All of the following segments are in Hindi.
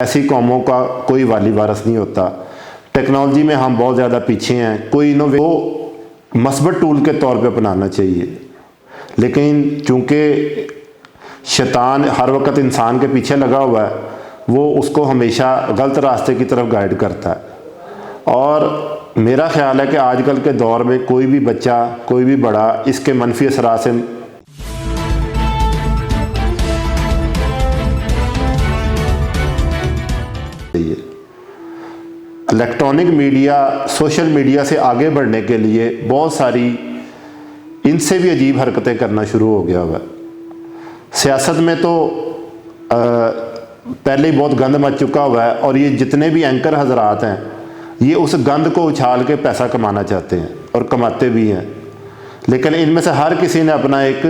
ऐसी कौमों का कोई वाली वारस नहीं होता। टेक्नोलॉजी में हम बहुत ज़्यादा पीछे हैं। कोई इनोवेशन को मस्बत टूल के तौर पे अपनाना चाहिए, लेकिन चूँकि शैतान हर वक्त इंसान के पीछे लगा हुआ है, वो उसको हमेशा गलत रास्ते की तरफ गाइड करता है। और मेरा ख्याल है कि आजकल के दौर में कोई भी बच्चा, कोई भी बड़ा इसके मनफी असरात से इलेक्ट्रॉनिक मीडिया, सोशल मीडिया से आगे बढ़ने के लिए बहुत सारी इनसे भी अजीब हरकतें करना शुरू हो गया हुआ है। सियासत में तो पहले ही बहुत गंद मच चुका हुआ है, और ये जितने भी एंकर हजरात हैं, ये उस गंद को उछाल के पैसा कमाना चाहते हैं और कमाते भी हैं। लेकिन इनमें से हर किसी ने अपना एक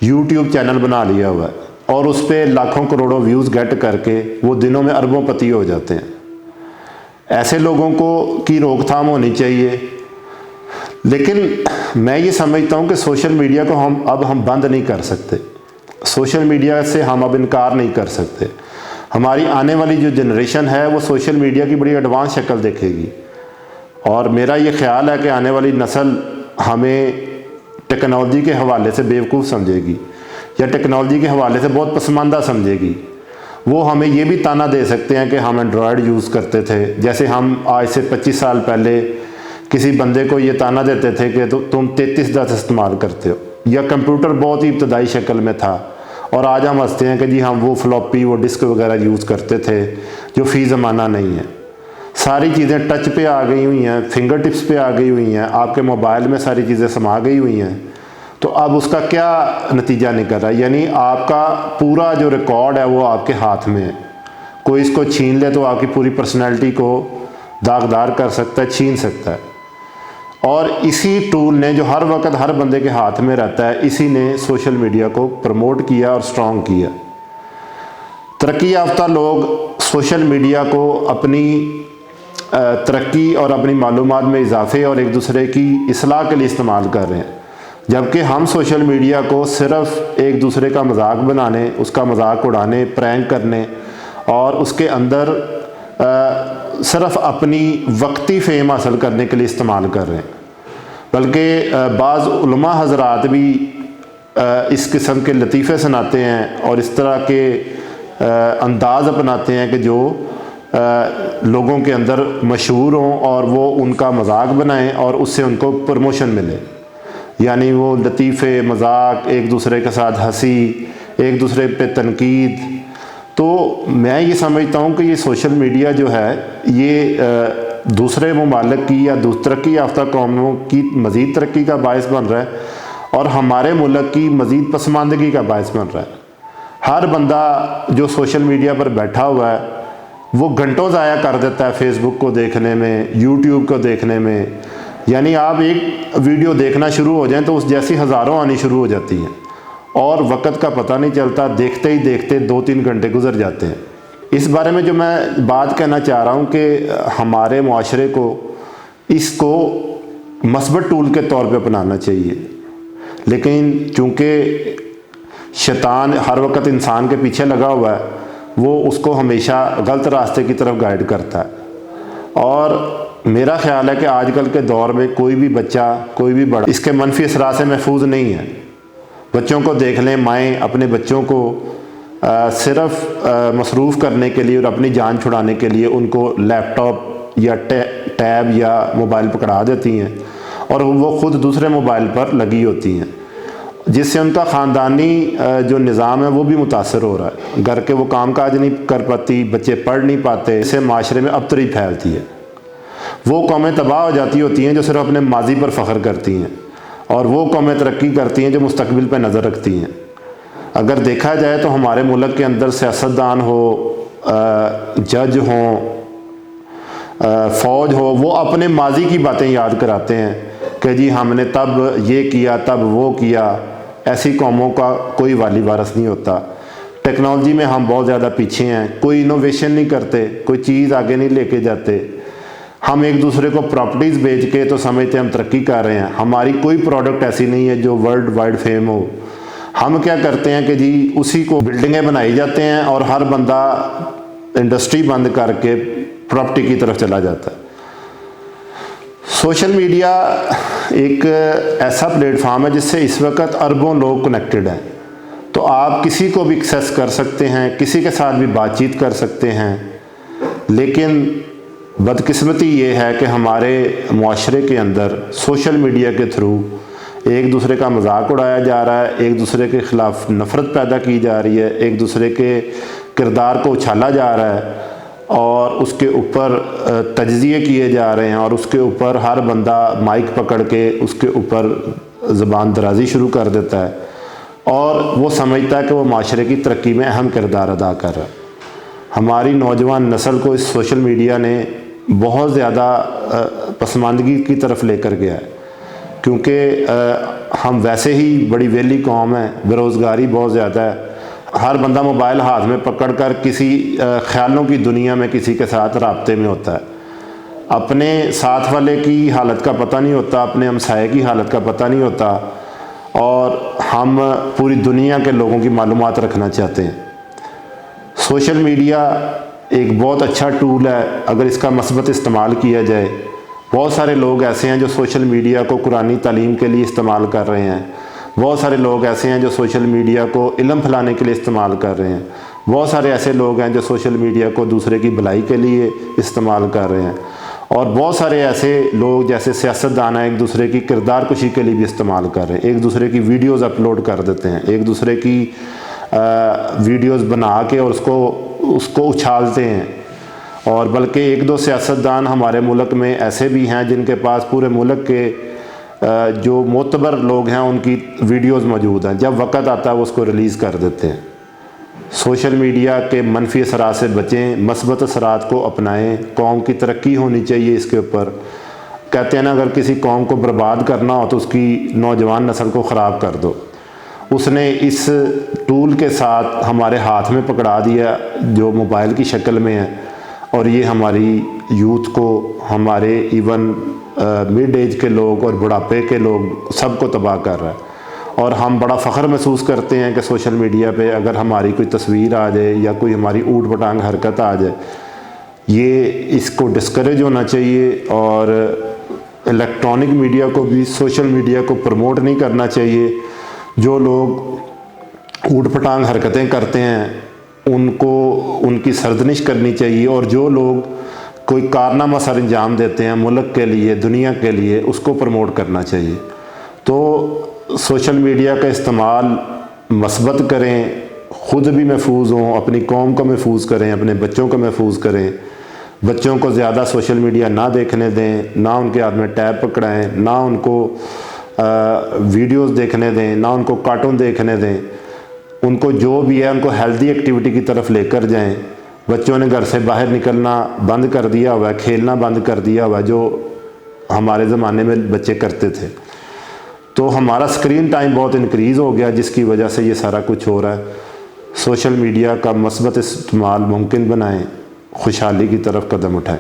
YouTube चैनल बना लिया हुआ है और उस पर लाखों करोड़ों व्यूज़ गेट करके वो दिनों में अरबोंपति हो जाते हैं। ऐसे लोगों को की रोकथाम होनी चाहिए। लेकिन मैं ये समझता हूँ कि सोशल मीडिया को हम बंद नहीं कर सकते। सोशल मीडिया से हम अब इनकार नहीं कर सकते। हमारी आने वाली जो जनरेशन है वो सोशल मीडिया की बड़ी एडवांस शक्ल देखेगी, और मेरा ये ख्याल है कि आने वाली नस्ल हमें टेक्नोलॉजी के हवाले से बेवकूफ़ समझेगी या टेक्नोलॉजी के हवाले से बहुत पसमानदा समझेगी। वो हमें ये भी ताना दे सकते हैं कि हम एंड्रॉयड यूज़ करते थे, जैसे हम आज से 25 साल पहले किसी बंदे को ये ताना देते थे कि तुम 3310 इस्तेमाल करते हो, या कंप्यूटर बहुत ही इब्तदाई शक्ल में था, और आज हम हंसते हैं कि जी हम वो फ्लॉपी, वो डिस्क वगैरह यूज़ करते थे जो फ़ी ज़माना नहीं है। सारी चीज़ें टच पे आ गई हुई हैं, फिंगर टिप्स पे आ गई हुई हैं, आपके मोबाइल में सारी चीज़ें समा गई हुई हैं। तो अब उसका क्या नतीजा निकल रहा है? यानी आपका पूरा जो रिकॉर्ड है वो आपके हाथ में है। कोई इसको छीन ले तो आपकी पूरी पर्सनैलिटी को दागदार कर सकता है, छीन सकता है। और इसी टूल ने, जो हर वक्त हर बंदे के हाथ में रहता है, इसी ने सोशल मीडिया को प्रमोट किया और स्ट्रॉन्ग किया। तरक्की याफ्ता लोग सोशल मीडिया को अपनी तरक्की और अपनी मालूमात में इजाफे और एक दूसरे की इस्लाह के लिए इस्तेमाल कर रहे हैं, जबकि हम सोशल मीडिया को सिर्फ एक दूसरे का मजाक बनाने, उसका मजाक उड़ाने, प्रैंक करने और उसके अंदर सिर्फ अपनी वक्ती फेम हासिल करने के लिए इस्तेमाल कर रहे हैं। बल्कि बाज़ उलमा हजरात भी इस किस्म के लतीफ़े सुनाते हैं और इस तरह के अंदाज़ अपनाते हैं कि जो लोगों के अंदर मशहूर हों और वो उनका मजाक बनाएं और उससे उनको प्रमोशन मिले। यानी वो लतीफ़े, मजाक, एक दूसरे के साथ हंसी, एक दूसरे पे तनकीद। तो मैं ये समझता हूँ कि ये सोशल मीडिया जो है ये दूसरे ममालिक की या तरक्की याफ्ता कौमों की मज़ीद तरक्की का बायस बन रहा है और हमारे मुल्क की मज़ीद पसमानदगी का बायस बन रहा है। हर बंदा जो सोशल मीडिया पर बैठा हुआ है वो घंटों ज़ाया कर देता है फेसबुक को देखने में, यूट्यूब को देखने में। यानी आप एक वीडियो देखना शुरू हो जाएं तो उस जैसी हज़ारों आनी शुरू हो जाती हैं और वक़्त का पता नहीं चलता, देखते ही देखते 2-3 घंटे गुजर जाते हैं। इस बारे में जो मैं बात कहना चाह रहा हूँ कि हमारे मुआशरे को इसको मस्बत टूल के तौर पे अपनाना चाहिए, लेकिन चूँकि शैतान हर वक्त इंसान के पीछे लगा हुआ है, वो उसको हमेशा गलत रास्ते की तरफ गाइड करता है। और मेरा ख्याल है कि आजकल के दौर में कोई भी बच्चा, कोई भी बड़ा इसके मनफी असरात से महफूज नहीं है। बच्चों को देख लें, माएँ अपने बच्चों को सिर्फ मसरूफ़ करने के लिए और अपनी जान छुड़ाने के लिए उनको लैपटॉप या टैब या मोबाइल पकड़ा देती हैं और वो ख़ुद दूसरे मोबाइल पर लगी होती हैं, जिससे उनका ख़ानदानी जो निज़ाम है वो भी मुतासर हो रहा है। घर के वो काम काज नहीं कर पाती, बच्चे पढ़ नहीं पाते, इससे माशरे में अबतरी फैलती है। वो कौमें तबाह हो जाती होती हैं जो सिर्फ अपने माजी पर फ़ख्र करती हैं, और वो कौमें तरक्की करती हैं जो मुस्तकबिल पर नज़र रखती हैं। अगर देखा जाए तो हमारे मुल्क के अंदर सियासतदान हो, जज हों, फ़ौज हो, वो अपने माजी की बातें याद कराते हैं कि जी हमने तब ये किया, तब वो किया। ऐसी कौमों का कोई वाली वारस नहीं होता। टेक्नोलॉजी में हम बहुत ज़्यादा पीछे हैं। कोई इनोवेशन नहीं करते, कोई चीज़ आगे नहीं लेके जाते। हम एक दूसरे को प्रॉपर्टीज़ बेच के तो समझते हम तरक्की कर रहे हैं। हमारी कोई प्रोडक्ट ऐसी नहीं है जो वर्ल्ड वाइड फेम हो। हम क्या करते हैं कि जी उसी को बिल्डिंगें बनाई जाते हैं और हर बंदा इंडस्ट्री बंद करके प्रॉपर्टी की तरफ चला जाता है। सोशल मीडिया एक ऐसा प्लेटफॉर्म है जिससे इस वक्त अरबों लोग कनेक्टेड हैं। तो आप किसी को भी एक्सेस कर सकते हैं, किसी के साथ भी बातचीत कर सकते हैं, लेकिन बदकिस्मती ये है कि हमारे मुआशरे के अंदर सोशल मीडिया के थ्रू एक दूसरे का मजाक उड़ाया जा रहा है, एक दूसरे के ख़िलाफ़ नफ़रत पैदा की जा रही है, एक दूसरे के किरदार को उछाला जा रहा है और उसके ऊपर तज्ज़िये किए जा रहे हैं और उसके ऊपर हर बंदा माइक पकड़ के उसके ऊपर ज़बान दराजी शुरू कर देता है और वो समझता है कि वो माशरे की तरक्की में अहम किरदार अदा कर रहा है। हमारी नौजवान नस्ल को इस सोशल मीडिया ने बहुत ज़्यादा पसमानदगी की तरफ लेकर गया है, क्योंकि हम वैसे ही बड़ी वेली कौम है, बेरोज़गारी बहुत ज़्यादा है, हर बंदा मोबाइल हाथ में पकड़कर किसी ख्यालों की दुनिया में किसी के साथ राब्ते में होता है। अपने साथ वाले की हालत का पता नहीं होता, अपने हमसाये की हालत का पता नहीं होता और हम पूरी दुनिया के लोगों की मालूमात रखना चाहते हैं। सोशल मीडिया एक बहुत अच्छा टूल है अगर इसका मस्बत इस्तेमाल किया जाए। बहुत सारे लोग ऐसे हैं जो सोशल मीडिया को कुरानी तालीम के लिए इस्तेमाल कर रहे हैं, बहुत सारे लोग ऐसे हैं जो सोशल मीडिया को इल्म फैलाने के लिए इस्तेमाल कर रहे हैं, बहुत सारे ऐसे लोग हैं जो सोशल मीडिया को दूसरे की भलाई के लिए इस्तेमाल कर रहे हैं और बहुत सारे ऐसे लोग जैसे सियासतदान हैं एक दूसरे की किरदार कुशी के लिए भी इस्तेमाल कर रहे हैं, एक दूसरे की वीडियोज़ अपलोड कर देते हैं, एक दूसरे की वीडियोज़ बना के और उसको उछालते हैं। और बल्कि एक दो सियासतदान हमारे मुल्क में ऐसे भी हैं जिनके पास पूरे मुल्क के जो मोतबर लोग हैं उनकी वीडियोज़ मौजूद हैं, जब वक़्त आता है वो उसको रिलीज़ कर देते हैं। सोशल मीडिया के मनफी असरात से बचें, मस्बत असरात को अपनाएं, कौम की तरक्की होनी चाहिए इसके ऊपर। कहते हैं ना, अगर किसी कौम को बर्बाद करना हो तो उसकी नौजवान नस्ल को ख़राब कर दो। उसने इस टूल के साथ हमारे हाथ में पकड़ा दिया जो मोबाइल की शक्ल में है और ये हमारी यूथ को, हमारे इवन मिड एज के लोग और बुढ़ापे के लोग सबको तबाह कर रहा है। और हम बड़ा फ़ख्र महसूस करते हैं कि सोशल मीडिया पे अगर हमारी कोई तस्वीर आ जाए या कोई हमारी ऊट पटांग हरकत आ जाए, ये इसको डिस्करेज होना चाहिए और इलेक्ट्रॉनिक मीडिया को भी सोशल मीडिया को प्रमोट नहीं करना चाहिए। जो लोग ऊट पटांग हरकतें करते हैं उनको उनकी सरदनिश करनी चाहिए और जो लोग कोई कारनामा सर अंजाम देते हैं मुल्क के लिए, दुनिया के लिए, उसको प्रमोट करना चाहिए। तो सोशल मीडिया का इस्तेमाल मस्बत करें, ख़ुद भी महफूज हों, अपनी कौम को महफूज करें, अपने बच्चों को महफूज करें। बच्चों को ज़्यादा सोशल मीडिया ना देखने दें, ना उनके हाथ में टैब पकड़ाएं, ना उनको वीडियोस देखने दें, ना उनको कार्टून देखने दें। उनको जो भी है उनको हेल्दी एक्टिविटी की तरफ लेकर जाएं। बच्चों ने घर से बाहर निकलना बंद कर दिया हुआ है, खेलना बंद कर दिया हुआ है, जो हमारे ज़माने में बच्चे करते थे। तो हमारा स्क्रीन टाइम बहुत इंक्रीज़ हो गया जिसकी वजह से ये सारा कुछ हो रहा है। सोशल मीडिया का मस्बत इस्तेमाल मुमकिन बनाएं, खुशहाली की तरफ कदम उठाएं।